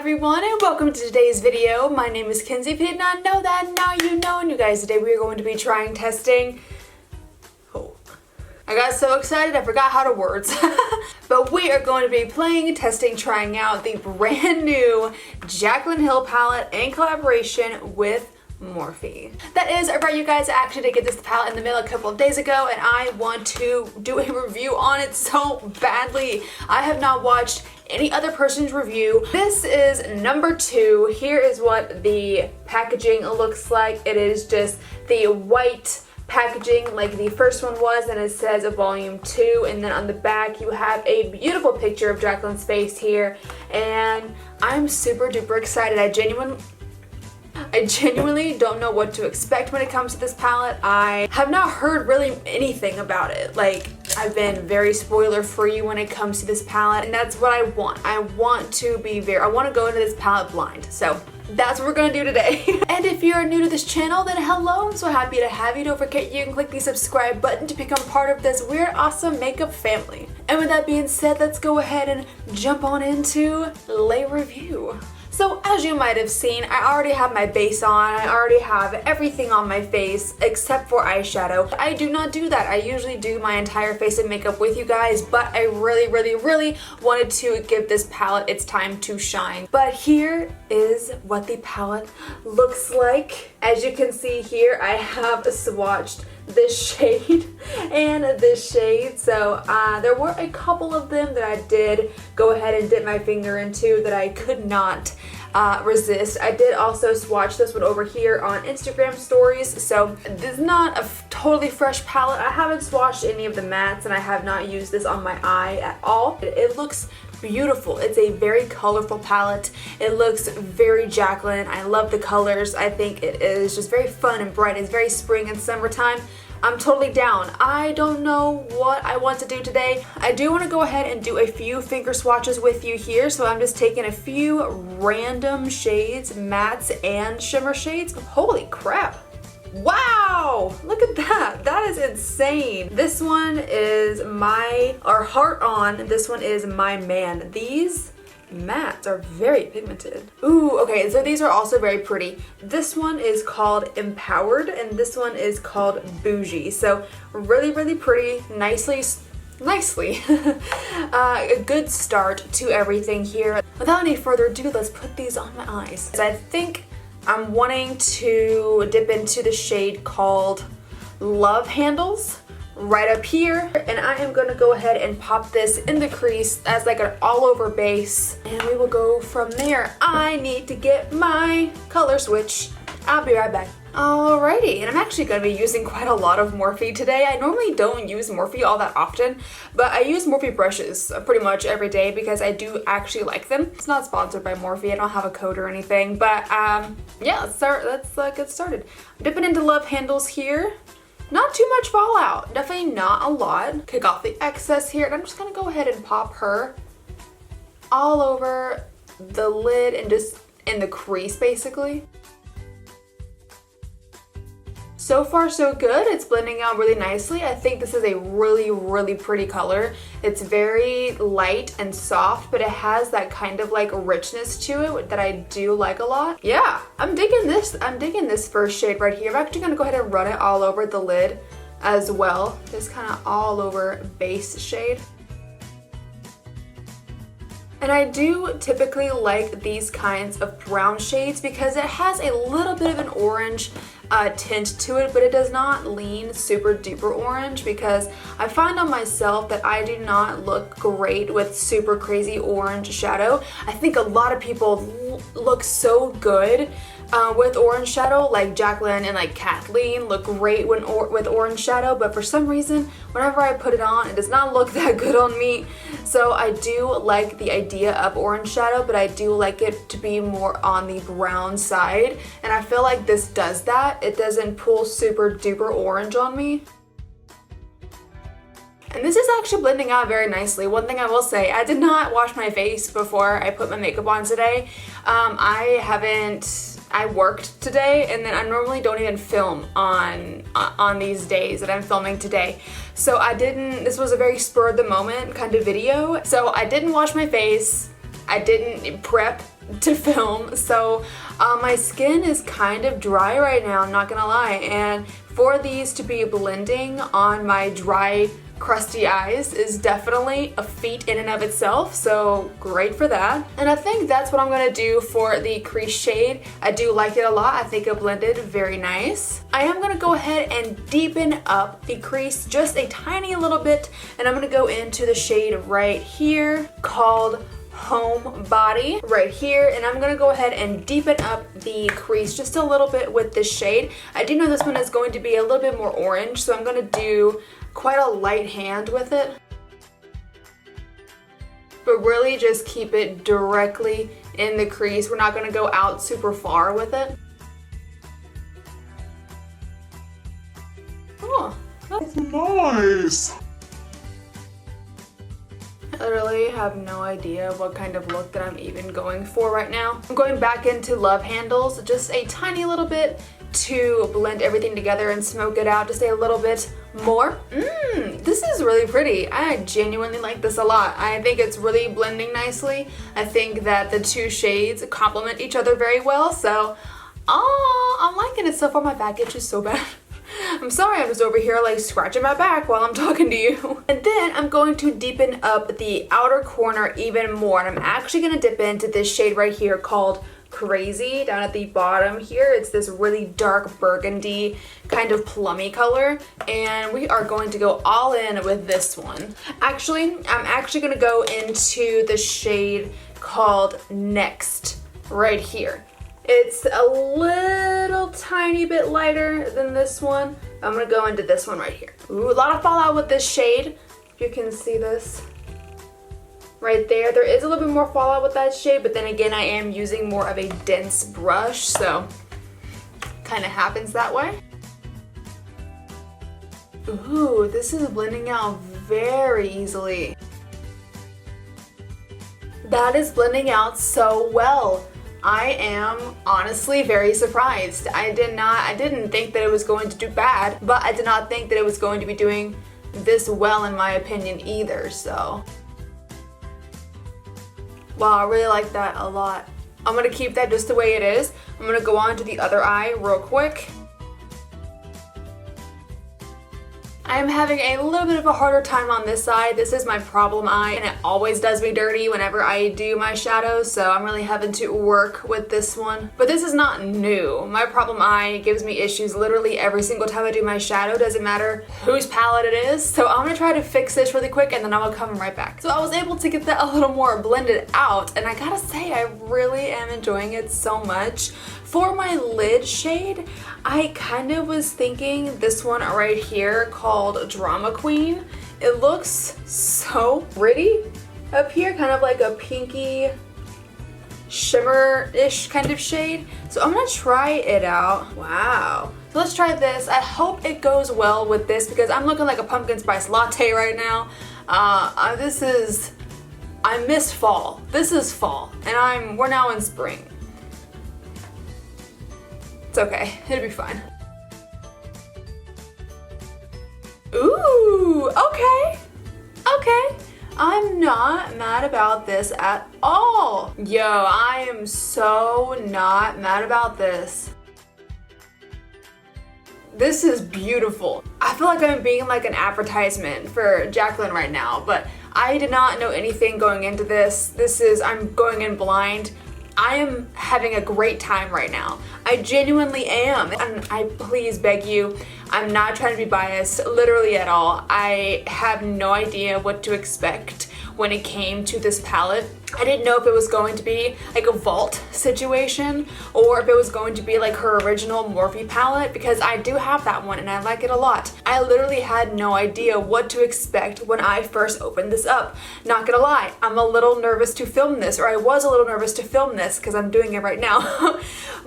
everyone, and welcome to today's video. My name is Kenzie. If you did not know that, now you know. And you guys, today we are going to be testing. I got so excited I forgot how to words. But we are going to be testing, trying out the brand new Jaclyn Hills Palette in collaboration with Morphe. That is right, you guys. I actually did get this palette in the mail a couple of days ago, and I want to do a review on it so badly. I have not watched any other person's review. This is number 2. Here is what the packaging looks like. It is just the white packaging like the first one was, and it says a volume 2, and then on the back you have a beautiful picture of Jaclyn's face here, and I'm super duper excited. I genuinely don't know what to expect when it comes to this palette. I have not heard really anything about it. Like, I've been very spoiler free when it comes to this palette, and that's what I want. I want to go into this palette blind. So that's what we're gonna do today. And if you're new to this channel, then hello, I'm so happy to have you. Don't forget you can click the subscribe button to become part of this weird, awesome makeup family. And with that being said, let's go ahead and jump on into the review. So as you might have seen, I already have my base on. I already have everything on my face except for eyeshadow. I do not do that. I usually do my entire face of makeup with you guys, but I really wanted to give this palette its time to shine. But here is what the palette looks like. As you can see here, I have swatched this shade and this shade. So there were a couple of them that I did go ahead and dip my finger into that I could not resist. I did also swatch this one over here on Instagram stories. So this is not a totally fresh palette. I haven't swatched any of the mattes, and I have not used this on my eye at all. It looks beautiful. It's a very colorful palette. It looks very Jaclyn. I love the colors. I think it is just very fun and bright. It's very spring and summertime. I'm totally down. I don't know what I want to do today. I do want to go ahead and do a few finger swatches with you here. So I'm just taking a few random shades, mattes and shimmer shades. Holy crap. Wow, look at that. That is insane. This one is Heart On. This one is My Man. These mattes are very pigmented. Ooh, okay, so these are also very pretty. This one is called Empowered, and this one is called Bougie. So really pretty, nicely a good start to everything here. Without any further ado, let's put these on my eyes. I think I'm wanting to dip into the shade called Love Handles right up here, and I am going to go ahead and pop this in the crease as like an all-over base, and we will go from there. I need to get my color switch. I'll be right back. Alrighty, and I'm actually going to be using quite a lot of Morphe today. I normally don't use Morphe all that often, but I use Morphe brushes pretty much every day because I do actually like them. It's not sponsored by Morphe. I don't have a code or anything, but yeah, let's get started. I'm dipping into Love Handles here. Not too much fallout, definitely not a lot. Kick off the excess here, and I'm just gonna go ahead and pop her all over the lid and just in the crease basically. So far so good. It's blending out really nicely. I think this is a really pretty color. It's very light and soft, but it has that kind of like richness to it that I do like a lot. Yeah, I'm digging this. I'm digging this first shade right here. I'm actually gonna go ahead and run it all over the lid as well. Just kind of all over base shade. And I do typically like these kinds of brown shades because it has a little bit of an orange tint to it, but it does not lean super duper orange, because I find on myself that I do not look great with super crazy orange shadow. I think a lot of people look so good with orange shadow, like Jaclyn and like Kathleen look great with orange shadow, but for some reason whenever I put it on, it does not look that good on me. So I do like the idea of orange shadow, but I do like it to be more on the brown side, and I feel like this does that. It doesn't pull super duper orange on me. And this is actually blending out very nicely. One thing I will say, I did not wash my face before I put my makeup on today. I worked today, and then I normally don't even film on these days that I'm filming today. So this was a very spur of the moment kind of video. So I didn't wash my face. I didn't prep to film, so my skin is kind of dry right now, I'm not gonna lie, and for these to be blending on my dry, crusty eyes is definitely a feat in and of itself, so great for that. And I think that's what I'm gonna do for the crease shade. I do like it a lot. I think it blended very nice. I am gonna go ahead and deepen up the crease just a tiny little bit, and I'm gonna go into the shade right here called Homebody right here, and I'm gonna go ahead and deepen up the crease just a little bit with this shade. I do know this one is going to be a little bit more orange, so I'm gonna do quite a light hand with it, but really just keep it directly in the crease. We're not gonna go out super far with it. Oh, that's nice. I literally have no idea what kind of look that I'm even going for right now. I'm going back into Love Handles just a tiny little bit to blend everything together and smoke it out just a little bit more. This is really pretty. I genuinely like this a lot. I think it's really blending nicely. I think that the two shades complement each other very well, so I'm liking it so far. My back itches so bad. I'm sorry, I'm just over here like scratching my back while I'm talking to you. And then I'm going to deepen up the outer corner even more, and I'm actually gonna dip into this shade right here called Crazy down at the bottom here. It's this really dark burgundy kind of plummy color, and we are going to go all in with this one. Actually, I'm actually gonna go into the shade called Next right here. It's a little tiny bit lighter than this one. I'm gonna go into this one right here. Ooh, a lot of fallout with this shade. If you can see this right there. There is a little bit more fallout with that shade, but then again, I am using more of a dense brush, so kind of happens that way. Ooh, this is blending out very easily. That is blending out so well. I am honestly very surprised. I didn't think that it was going to do bad, but I did not think that it was going to be doing this well in my opinion either, so. Wow, I really like that a lot. I'm gonna keep that just the way it is. I'm gonna go on to the other eye real quick. I am having a little bit of a harder time on this side. This is my problem eye, and it always does me dirty whenever I do my shadows, so I'm really having to work with this one. But this is not new. My problem eye gives me issues literally every single time I do my shadow. Doesn't matter whose palette it is. So I'm gonna try to fix this really quick, and then I will come right back. So I was able to get that a little more blended out, and I gotta say, I really am enjoying it so much. For my lid shade, I kind of was thinking this one right here called Drama Queen. It looks so pretty up here, kind of like a pinky shimmer-ish kind of shade. So I'm gonna try it out. Wow. So let's try this. I hope it goes well with this because I'm looking like a pumpkin spice latte right now. I miss fall. This is fall, and we're now in spring. It's okay, it'll be fine. Ooh, okay. I'm not mad about this at all. Yo, I am so not mad about this. This is beautiful. I feel like I'm being like an advertisement for Jaclyn right now, but I did not know anything going into this. I'm going in blind. I am having a great time right now. I genuinely am, and I please beg you, I'm not trying to be biased literally at all. I have no idea what to expect when it came to this palette. I didn't know if it was going to be like a vault situation or if it was going to be like her original Morphe palette, because I do have that one and I like it a lot. I literally had no idea what to expect when I first opened this up. Not gonna lie, I'm a little nervous to film this, or I was a little nervous to film this because I'm doing it right now.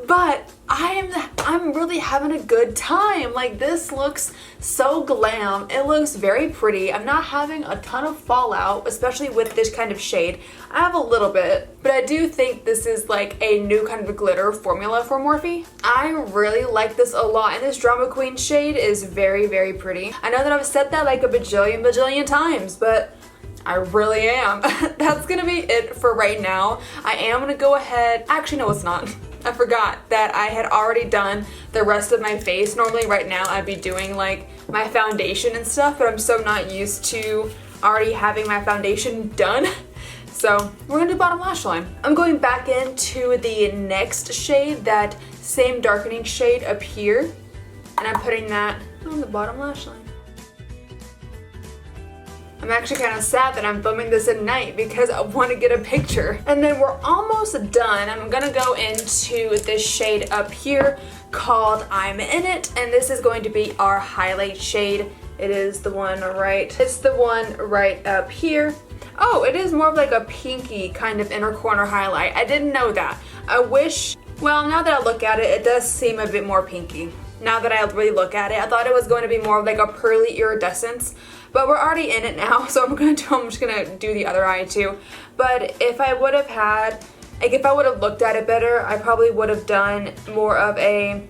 But I'm really having a good time. Like, this looks so glam. It looks very pretty. I'm not having a ton of fallout, especially with this kind of shade. I have a little bit, but I do think this is like a new kind of glitter formula for Morphe. I really like this a lot, and this Drama Queen shade is very, very pretty. I know that I've said that like a bajillion times, but I really am. That's gonna be it for right now. I am gonna go ahead, actually no it's not. I forgot that I had already done the rest of my face. Normally right now I'd be doing like my foundation and stuff, but I'm so not used to already having my foundation done. So we're gonna do bottom lash line. I'm going back into the next shade, that same darkening shade up here, and I'm putting that on the bottom lash line. I'm actually kind of sad that I'm filming this at night because I want to get a picture. And then we're almost done. I'm gonna go into this shade up here called I'm In It, and this is going to be our highlight shade. It is the one right, it's the one right up here. Oh, it is more of like a pinky kind of inner corner highlight. I didn't know that. I wish, well, now that I look at it, it does seem a bit more pinky. Now that I really look at it, I thought it was going to be more of like a pearly iridescence, but we're already in it now, so I'm just gonna do the other eye too. But if I would have had, like if I would have looked at it better, I probably would have done more of a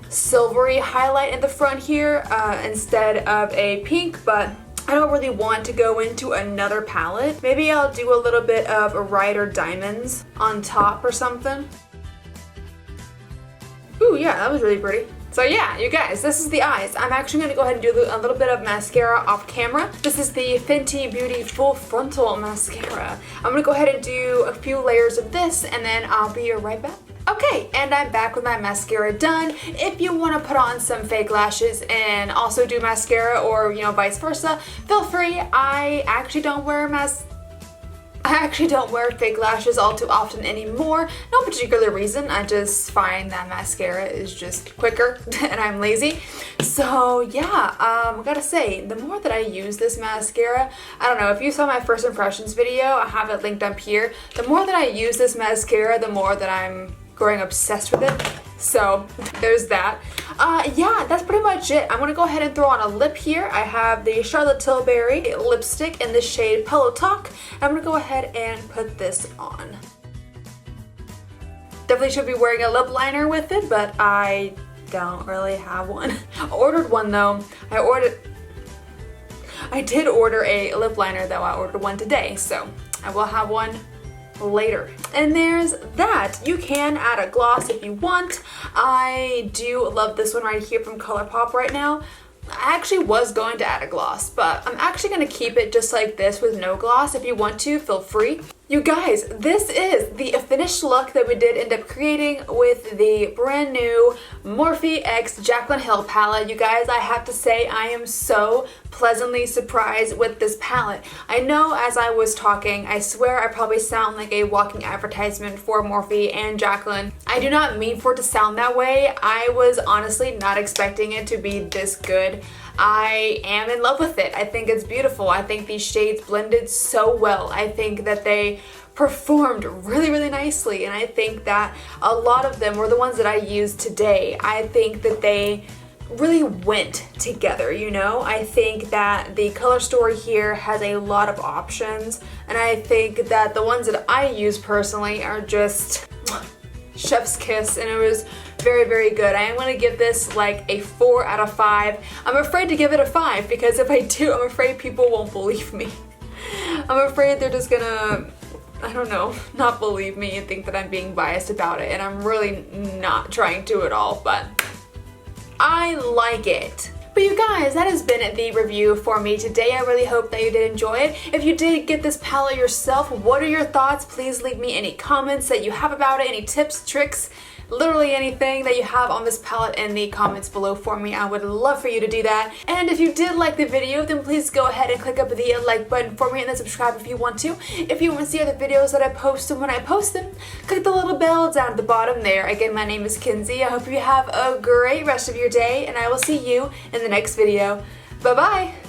silvery highlight in the front here instead of a pink, but I don't really want to go into another palette. Maybe I'll do a little bit of a Ride or Diamonds on top or something. Ooh, yeah, that was really pretty. So yeah, you guys, this is the eyes. I'm actually gonna go ahead and do a little bit of mascara off camera. This is the Fenty Beauty Full Frontal Mascara. I'm gonna go ahead and do a few layers of this and then I'll be right back. Okay, and I'm back with my mascara done. If you want to put on some fake lashes and also do mascara, or you know, vice versa, feel free. I actually don't wear fake lashes all too often anymore. No particular reason. I just find that mascara is just quicker and I'm lazy. So yeah, I gotta say, the more that I use this mascara, I don't know, if you saw my first impressions video, I have it linked up here. The more that I use this mascara, the more that I'm growing obsessed with it. So there's that. Yeah, that's pretty much it. I'm gonna go ahead and throw on a lip here. I have the Charlotte Tilbury lipstick in the shade Pillow Talk. I'm gonna go ahead and put this on. Definitely should be wearing a lip liner with it, but I don't really have one. I ordered one though. I did order a lip liner though. I ordered one today, so I will have one later. And there's that. You can add a gloss if you want. I do love this one right here from Colourpop right now. I actually was going to add a gloss, but I'm actually going to keep it just like this with no gloss. If you want to, feel free. You guys, this is the finished look that we did end up creating with the brand new Morphe x Jaclyn Hills palette. You guys, I have to say I am so pleasantly surprised with this palette. I know as I was talking, I swear I probably sound like a walking advertisement for Morphe and Jaclyn. I do not mean for it to sound that way. I was honestly not expecting it to be this good. I am in love with it. I think it's beautiful. I think these shades blended so well. I think that they performed really, really nicely, and I think that a lot of them were the ones that I used today. I think that they really went together, you know? I think that the color story here has a lot of options, and I think that the ones that I use personally are just chef's kiss, and it was very, very good. I am going to give this like a 4 out of 5. I'm afraid to give it a 5 because if I do, I'm afraid people won't believe me. I'm afraid they're just gonna, I don't know, not believe me and think that I'm being biased about it, and I'm really not trying to at all, but I like it. But you guys, that has been the review for me today. I really hope that you did enjoy it. If you did get this palette yourself, what are your thoughts? Please leave me any comments that you have about it, any tips, tricks, literally anything that you have on this palette in the comments below for me. I would love for you to do that. And if you did like the video, then please go ahead and click up the like button for me and then subscribe if you want to. If you want to see other videos that I post and when I post them, click the little bell down at the bottom there. Again, my name is Kenzie. I hope you have a great rest of your day, and I will see you in the next video. Bye-bye!